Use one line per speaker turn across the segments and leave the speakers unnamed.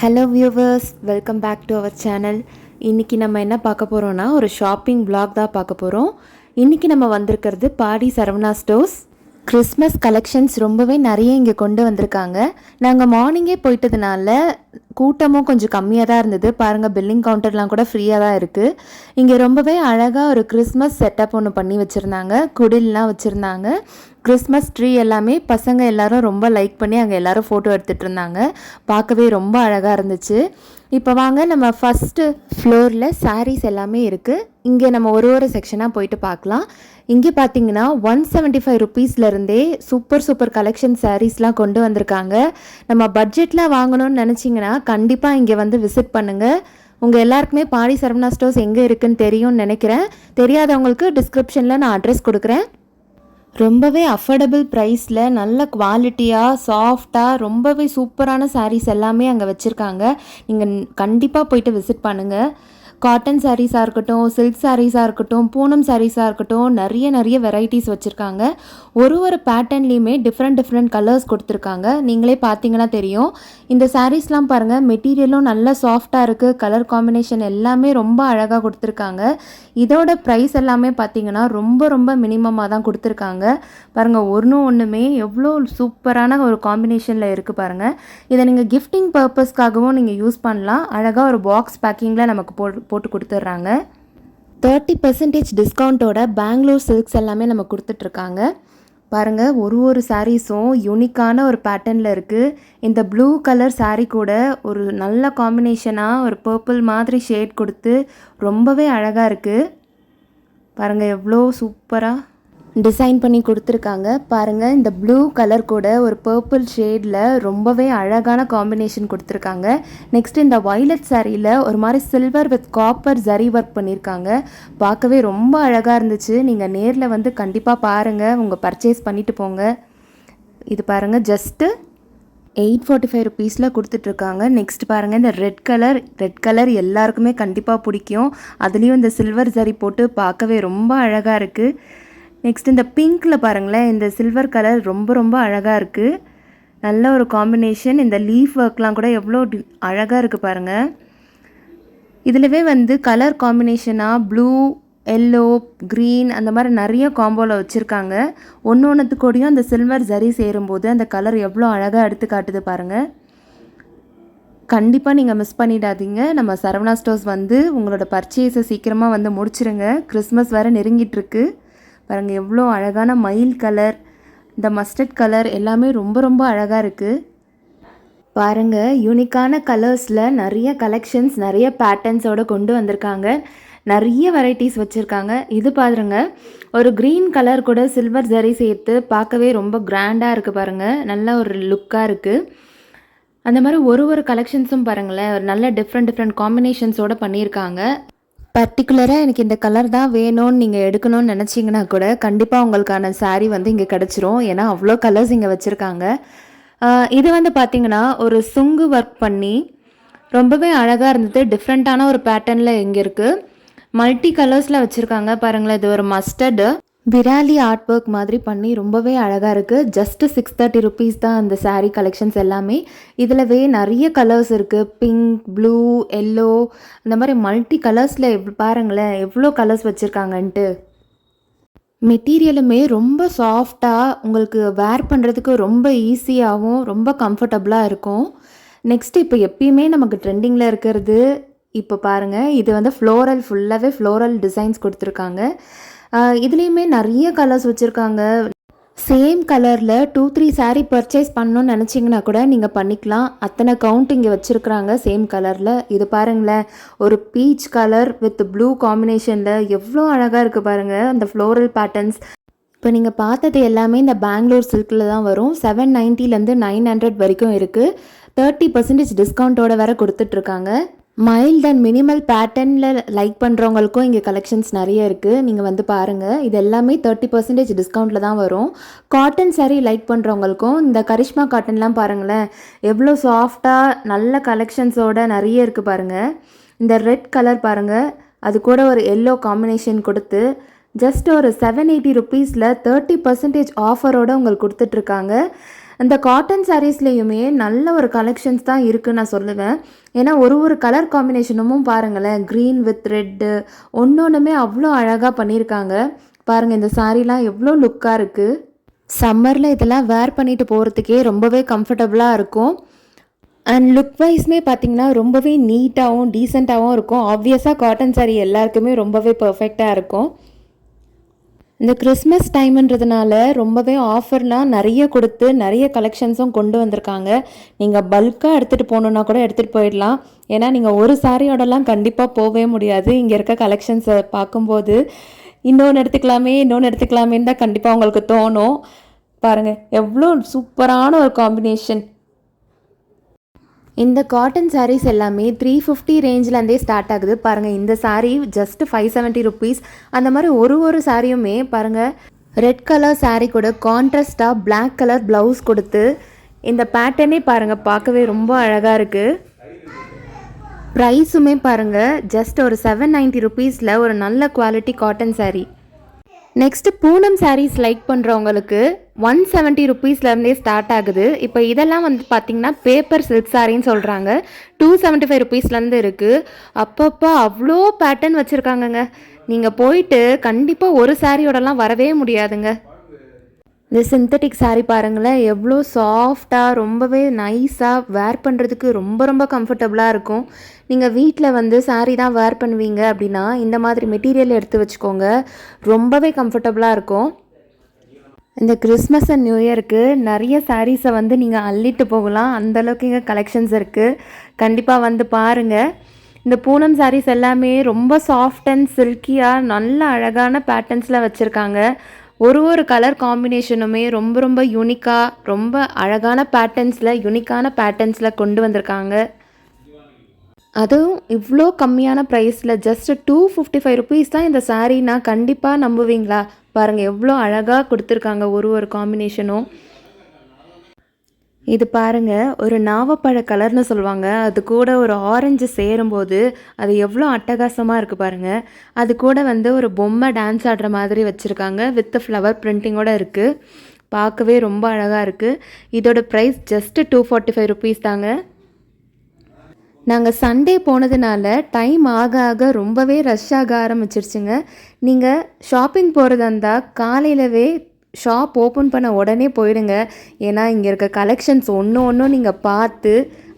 Hello viewers, welcome back to our channel. இன்றைக்கி நம்ம என்ன பார்க்க போகிறோன்னா ஒரு ஷாப்பிங் vlog தான் பார்க்க போகிறோம். இன்றைக்கி நம்ம வந்திருக்கிறது பாடி சரவணா ஸ்டோர்ஸ். கிறிஸ்மஸ் கலெக்ஷன்ஸ் ரொம்பவே நிறைய இங்கே கொண்டு வந்திருக்காங்க. நாங்கள் மார்னிங்கே போயிட்டதுனால கூட்டமும் கொஞ்சம் கம்மியாக தான் இருந்தது. பாருங்கள், பில்லிங் கவுண்டர்லாம் கூட ஃப்ரீயாக தான் இருக்குது. இங்கே ரொம்பவே அழகாக ஒரு கிறிஸ்மஸ் செட்டப் ஒன்று பண்ணி வச்சுருந்தாங்க. குடில்லாம் வச்சுருந்தாங்க. கிறிஸ்மஸ் ட்ரீ எல்லாமே பசங்க எல்லோரும் ரொம்ப லைக் பண்ணி அங்கே எல்லோரும் ஃபோட்டோ எடுத்துகிட்டு இருந்தாங்க. பார்க்கவே ரொம்ப அழகாக இருந்துச்சு. இப்போ வாங்க நம்ம ஃபஸ்ட்டு ஃப்ளோரில் சாரீஸ் எல்லாமே இருக்குது. இங்கே நம்ம ஒரு செக்ஷனாக போயிட்டு பார்க்கலாம். இங்கே பார்த்தீங்கன்னா 175 ருப்பீஸ்லேருந்தே சூப்பர் கலெக்ஷன் சாரீஸ்லாம் கொண்டு வந்திருக்காங்க. நம்ம பட்ஜெட்டில் வாங்கணும்னு நினச்சிங்கன்னா கண்டிப்பாக இங்கே வந்து விசிட் பண்ணுங்கள். உங்கள் எல்லாருக்குமே பாடி சரவணா ஸ்டோர்ஸ் எங்கே இருக்குதுன்னு தெரியும்னு நினைக்கிறேன். தெரியாதவங்களுக்கு டிஸ்கிரிப்ஷனில் நான் அட்ரஸ் கொடுக்குறேன். ரொம்பவே அஃபோர்டபுள் ப்ரைஸில் நல்ல குவாலிட்டியாக சாஃப்டாக ரொம்பவே சூப்பரான சாரீஸ் எல்லாமே அங்கே வச்சுருக்காங்க. நீங்கள் கண்டிப்பாக போயிட்டு விசிட் பண்ணுங்கள். காட்டன் சாரீஸாக இருக்கட்டும், சில்க் சாரீஸாக இருக்கட்டும், பூனம் சாரீஸாக இருக்கட்டும், நிறைய வெரைட்டிஸ் வச்சுருக்காங்க. ஒரு பேட்டர்ன்லேயுமே டிஃப்ரெண்ட் கலர்ஸ் கொடுத்துருக்காங்க. நீங்களே பார்த்தீங்கன்னா தெரியும். இந்த சாரீஸ்லாம் பாருங்கள், மெட்டீரியலும் நல்லா சாஃப்டாக இருக்குது. கலர் காம்பினேஷன் எல்லாமே ரொம்ப அழகாக கொடுத்துருக்காங்க. இதோட ப்ரைஸ் எல்லாமே பார்த்தீங்கன்னா ரொம்ப மினிமமாக தான் கொடுத்துருக்காங்க. பாருங்கள், ஒன்றுமே எவ்வளோ சூப்பரான ஒரு காம்பினேஷனில் இருக்குது பாருங்கள். இதை நீங்கள் கிஃப்டிங் பர்பஸ்க்காகவும் நீங்கள் யூஸ் பண்ணலாம். அழகாக ஒரு பாக்ஸ் பேக்கிங்கில் நமக்கு போட்டு கொடுத்துட்றாங்க. 30% டிஸ்கவுண்ட்டோட பெங்களூர் சில்க்ஸ் எல்லாமே நம்ம கொடுத்துட்ருக்காங்க. பாருங்கள், ஒரு சாரீஸும் யூனிக்கான ஒரு பேட்டர்னில் இருக்குது. இந்த ப்ளூ கலர் சாரீ கூட ஒரு நல்ல காம்பினேஷனாக ஒரு பர்பிள் மாதிரி ஷேட் கொடுத்து ரொம்பவே அழகாக இருக்குது. பாருங்கள், எவ்வளோ சூப்பராக டிசைன் பண்ணி கொடுத்துருக்காங்க. பாருங்கள், இந்த ப்ளூ கலர் கூட ஒரு பர்பிள் ஷேடில் ரொம்பவே அழகான காம்பினேஷன் கொடுத்துருக்காங்க. நெக்ஸ்ட் இந்த வயலட் சாரியில் ஒரு மாதிரி silver with copper zari work பண்ணியிருக்காங்க. பார்க்கவே ரொம்ப அழகாக இருந்துச்சு. நீங்கள் நேரில் வந்து கண்டிப்பாக பாருங்கள், உங்கள் பர்ச்சேஸ் பண்ணிவிட்டு போங்க. இது பாருங்கள், ஜஸ்ட்டு 845 ருப்பீஸில் கொடுத்துட்ருக்காங்க. நெக்ஸ்ட் பாருங்கள், இந்த ரெட் கலர் எல்லாருக்குமே கண்டிப்பாக பிடிக்கும். அதுலேயும் இந்த சில்வர் ஜரி போட்டு பார்க்கவே ரொம்ப அழகாக இருக்குது. நெக்ஸ்ட் இந்த பிங்க்கில் பாருங்களேன், இந்த சில்வர் கலர் ரொம்ப அழகாக இருக்குது. நல்ல ஒரு காம்பினேஷன். இந்த லீஃப் ஒர்க்லாம் கூட எவ்வளோ அழகாக இருக்குது பாருங்கள். இதிலவே வந்து கலர் காம்பினேஷனாக ப்ளூ, எல்லோ, க்ரீன் அந்த மாதிரி நிறைய காம்போவில் வச்சுருக்காங்க. ஒன்றுத்துக்கூடையும் அந்த சில்வர் ஜரி சேரும்போது அந்த கலர் எவ்வளோ அழகாக எடுத்து காட்டுது பாருங்கள். கண்டிப்பாக நீங்கள் மிஸ் பண்ணிடாதீங்க. நம்ம சரவணா ஸ்டோர்ஸ் வந்து உங்களோட பர்ச்சேஸை சீக்கிரமாக வந்து முடிச்சிருங்க. கிறிஸ்மஸ் வேறு நெருங்கிட்டுருக்கு. பாருங்கள், எவ்வளோ அழகான மயில் கலர், இந்த மஸ்டர்ட் கலர் எல்லாமே ரொம்ப அழகாக இருக்குது. பாருங்கள், யூனிக்கான கலர்ஸில் நிறைய கலெக்ஷன்ஸ், நிறைய பேட்டர்ன்ஸோடு கொண்டு வந்திருக்காங்க. நிறைய வெரைட்டிஸ் வச்சுருக்காங்க. இது பாருங்க, ஒரு க்ரீன் கலர் கூட சில்வர் ஜரி சேர்த்து பார்க்கவே ரொம்ப கிராண்டாக இருக்குது பாருங்கள். நல்ல ஒரு லுக்காக இருக்குது. அந்த மாதிரி ஒரு கலெக்ஷன்ஸும் பாருங்களேன், ஒரு நல்ல டிஃப்ரெண்ட் காம்பினேஷன்ஸோடு பண்ணியிருக்காங்க. பர்டிகுலராக எனக்கு இந்த கலர் தான் வேணும்னு நீங்கள் எடுக்கணும்னு நினச்சிங்கன்னா கூட கண்டிப்பாக உங்களுக்கான சாரீ வந்து இங்கே கிடச்சிரும். ஏன்னா அவ்வளோ கலர்ஸ் இங்கே வச்சுருக்காங்க. இது வந்து பார்த்திங்கன்னா ஒரு சுங்கு ஒர்க் பண்ணி ரொம்பவே அழகாக இருந்தது. டிஃப்ரெண்ட்டான ஒரு பேட்டர்னில் இங்கே இருக்குது. மல்டி கலர்ஸில் வச்சுருக்காங்க பாருங்களேன். இது ஒரு மஸ்டர்டு விராலி ஆர்ட் ஒர்க் மாதிரி பண்ணி ரொம்பவே அழகாக இருக்குது. ஜஸ்ட்டு 630 ருப்பீஸ் தான் அந்த சாரீ கலெக்ஷன்ஸ் எல்லாமே. இதிலவே நிறைய கலர்ஸ் இருக்குது. பிங்க், ப்ளூ, எல்லோ அந்த மாதிரி மல்டி கலர்ஸில் பாருங்களேன் எவ்வளோ கலர்ஸ் வச்சுருக்காங்கன்ட்டு. மெட்டீரியலுமே ரொம்ப சாஃப்டாக, உங்களுக்கு வேர் பண்ணுறதுக்கு ரொம்ப ஈஸியாகவும் ரொம்ப கம்ஃபர்டபுளாக இருக்கும். நெக்ஸ்ட்டு இப்போ எப்பயுமே நமக்கு ட்ரெண்டிங்கில் இருக்கிறது இப்போ பாருங்கள், இது வந்து ஃபுல்லாகவே ஃப்ளோரல் டிசைன்ஸ் கொடுத்துருக்காங்க. இதுலேயுமே நிறைய கலர்ஸ் வச்சுருக்காங்க. சேம் கலரில் 2-3 சாரீ பர்ச்சேஸ் பண்ணணுன்னு நினச்சிங்கன்னா கூட நீங்கள் பண்ணிக்கலாம். அத்தனை கவுண்ட் இங்கே வச்சுருக்குறாங்க சேம் கலரில். இது பாருங்களேன், ஒரு பீச் கலர் வித் ப்ளூ காம்பினேஷனில் எவ்வளோ அழகாக இருக்குது பாருங்கள் அந்த ஃப்ளோரல் பேட்டர்ன்ஸ். இப்போ நீங்கள் பார்த்தது எல்லாமே இந்த பெங்களூர் சில்கில் தான் வரும். 790லேருந்து 900 வரைக்கும் இருக்குது. 30% டிஸ்கவுண்ட்டோட வேறு கொடுத்துட்ருக்காங்க. மைல்ட் அண்ட் மினிமல் பேட்டர்னில் லைக் பண்ணுறவங்களுக்கும் இங்கே கலெக்ஷன்ஸ் நிறைய இருக்குது. நீங்கள் வந்து பாருங்கள், இது எல்லாமே 30% டிஸ்கவுண்ட்டில் தான் வரும். காட்டன் சாரீ லைக் பண்ணுறவங்களுக்கும் இந்த கரிஷ்மா காட்டன்லாம் பாருங்களேன், எவ்வளோ சாஃப்டாக நல்ல கலெக்ஷன்ஸோட நிறைய இருக்குது பாருங்கள். இந்த ரெட் கலர் பாருங்கள், அது கூட ஒரு எல்லோ காம்பினேஷன் கொடுத்து ஜஸ்ட் ஒரு 780 ருப்பீஸில் 30% ஆஃபரோடு உங்களுக்கு கொடுத்துட்ருக்காங்க. அந்த காட்டன் சாரீஸ்லேயுமே நல்ல ஒரு கலெக்ஷன்ஸ் தான் இருக்குதுன்னு நான் சொல்லுவேன். ஏன்னா ஒரு கலர் காம்பினேஷனும் பாருங்களேன், க்ரீன் வித் ரெட்டு ஒன்றுமே அவ்வளோ அழகாக பண்ணியிருக்காங்க. பாருங்கள் இந்த சாரீலாம் எவ்வளோ லுக்காக இருக்குது. சம்மரில் இதெல்லாம் வேர் பண்ணிட்டு போகிறதுக்கே ரொம்பவே கம்ஃபர்டபுளாக இருக்கும். அண்ட் லுக் வைஸ்மே பார்த்திங்கன்னா ரொம்பவே நீட்டாகவும் டீசெண்டாகவும் இருக்கும். ஆப்வியஸாக காட்டன் சாரீ எல்லாருக்குமே ரொம்பவே பர்ஃபெக்டாக இருக்கும். இந்த கிறிஸ்மஸ் டைம்ன்றதுனால ரொம்பவே ஆஃபர்லாம் நிறைய கொடுத்து நிறைய கலெக்ஷன்ஸும் கொண்டு வந்திருக்காங்க. நீங்கள் பல்காக எடுத்துகிட்டு போகணுன்னா கூட எடுத்துகிட்டு போயிடலாம். ஏன்னா நீங்கள் ஒரு சாரியோடலாம் கண்டிப்பாக போகவே முடியாது. இங்கே இருக்க கலெக்ஷன்ஸை பார்க்கும்போது இன்னொன்று எடுத்துக்கலாமேன்னு தான் கண்டிப்பாக உங்களுக்கு தோணும். பாருங்கள் எவ்வளோ சூப்பரான ஒரு காம்பினேஷன். இந்த காட்டன் சாரீஸ் எல்லாமே 350 ரேஞ்சிலேருந்தே ஸ்டார்ட் ஆகுது. பாருங்கள் இந்த சாரீ ஜஸ்ட் 570 ருபீஸ். அந்த மாதிரி ஒரு சாரியுமே பாருங்கள் ரெட் கலர் சாரீ கூட கான்ட்ராஸ்டாக பிளாக் கலர் ப்ளவுஸ் கொடுத்து இந்த பேட்டர்னே பாருங்கள் பார்க்கவே ரொம்ப அழகாக இருக்குது. ப்ரைஸுமே பாருங்கள் ஜஸ்ட் ஒரு 790 ருபீஸில் ஒரு நல்ல quality cotton sari. Next Poonam saris like பண்ணுறவங்களுக்கு 170 ருபீஸ்லேருந்தே ஸ்டார்ட் ஆகுது. இப்போ இதெல்லாம் வந்து பார்த்திங்கன்னா பேப்பர் சில்க் சாரின்னு சொல்கிறாங்க. 275 ருபீஸ்லேருந்து இருக்குது. அப்பப்போ அவ்வளோ பேட்டர்ன் வச்சுருக்காங்கங்க. நீங்கள் போயிட்டு கண்டிப்பாக ஒரு சாரியோடலாம் வரவே முடியாதுங்க. இந்த சிந்தட்டிக் சாரீ பாருங்களேன் எவ்வளோ சாஃப்டாக ரொம்பவே நைஸாக வேர் பண்ணுறதுக்கு ரொம்ப கம்ஃபர்டபுளாக இருக்கும். நீங்கள் வீட்டில் வந்து சாரீ தான் வேர் பண்ணுவீங்க அப்படின்னா இந்த மாதிரி மெட்டீரியல் எடுத்து வச்சுக்கோங்க, ரொம்பவே கம்ஃபர்டபுளாக இருக்கும். இந்த கிறிஸ்மஸ் அண்ட் நியூ இயருக்கு நிறைய சாரீஸை வந்து நீங்கள் அள்ளிட்டு போகலாம், அந்தளவுக்கு இங்கே கலெக்ஷன்ஸ் இருக்குது. கண்டிப்பாக வந்து பாருங்கள். இந்த பூனம் சாரீஸ் எல்லாமே ரொம்ப சாஃப்ட் அண்ட் சில்கியாக நல்ல அழகான பேட்டர்ன்ஸில் வச்சுருக்காங்க. ஒரு கலர் காம்பினேஷனுமே ரொம்ப யூனிக்காக ரொம்ப அழகான பேட்டர்ன்ஸில் யூனிக்கான பேட்டர்ன்ஸில் கொண்டு வந்திருக்காங்க. அதுவும் இவ்வளோ கம்மியான ப்ரைஸில் ஜஸ்ட் 255 ருபீஸ் தான் இந்த சாரீனா கண்டிப்பாக நம்புவீங்களா? பாருங்கள் எவ்வளோ அழகாக கொடுத்துருக்காங்க ஒரு காம்பினேஷனும். இது பாருங்கள் ஒரு நாவப்பழ கலர்னு சொல்லுவாங்க, அது கூட ஒரு ஆரஞ்சு சேரும்போது அது எவ்வளோ அட்டகாசமாக இருக்குது பாருங்கள். அது கூட வந்து ஒரு பொம்மை டான்ஸ் ஆடுற மாதிரி வச்சுருக்காங்க, வித் ஃப்ளவர் பிரிண்டிங்கோடு இருக்குது. பார்க்கவே ரொம்ப அழகாக இருக்குது. இதோட ப்ரைஸ் ஜஸ்ட்டு 245 ருபீஸ் தாங்க. நாங்கள் சண்டே போனதுனால டைம் ஆக ரொம்பவே ரஷ் ஆக ஆரம்பிச்சிருச்சுங்க. நீங்கள் ஷாப்பிங் போகிறதா இருந்தால் காலையிலவே ஷாப் ஓப்பன் பண்ண உடனே போயிடுங்க. ஏன்னா இங்கே இருக்க கலெக்ஷன்ஸ் ஒன்றும் நீங்கள் பார்த்து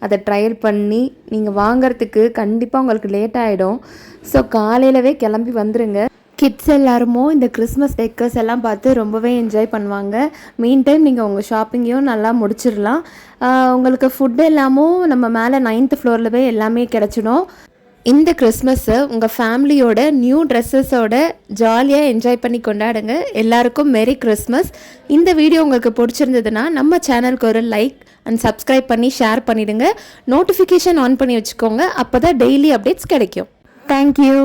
அதை ட்ரையல் பண்ணி நீங்கள் வாங்கிறதுக்கு கண்டிப்பாக உங்களுக்கு லேட் ஆகிடும். ஸோ காலையிலவே கிளம்பி வந்துடுங்க. கிட்ஸ் எல்லாருமோ இந்த கிறிஸ்மஸ் டெக்கர்ஸ் எல்லாம் பார்த்து ரொம்பவே என்ஜாய் பண்ணுவாங்க. மீன் டைம் நீங்கள் உங்கள் ஷாப்பிங்கையும் நல்லா முடிச்சிடலாம். உங்களுக்கு ஃபுட் எல்லாமும் நம்ம மேலே 9th ஃப்ளோரில் போய் எல்லாமே கிடச்சிடும். இந்த கிறிஸ்மஸ்ஸை உங்கள் ஃபேமிலியோட நியூ ட்ரெஸ்ஸஸோட ஜாலியாக என்ஜாய் பண்ணி கொண்டாடுங்க. எல்லாருக்கும் மெரி கிறிஸ்மஸ். இந்த வீடியோ உங்களுக்கு பிடிச்சிருந்ததுன்னா நம்ம சேனலுக்கு ஒரு லைக் அண்ட் சப்ஸ்கிரைப் பண்ணி ஷேர் பண்ணிவிடுங்க. நோட்டிஃபிகேஷன் ஆன் பண்ணி வச்சுக்கோங்க, அப்போ தான் டெய்லி அப்டேட்ஸ் கிடைக்கும். தேங்க்யூ.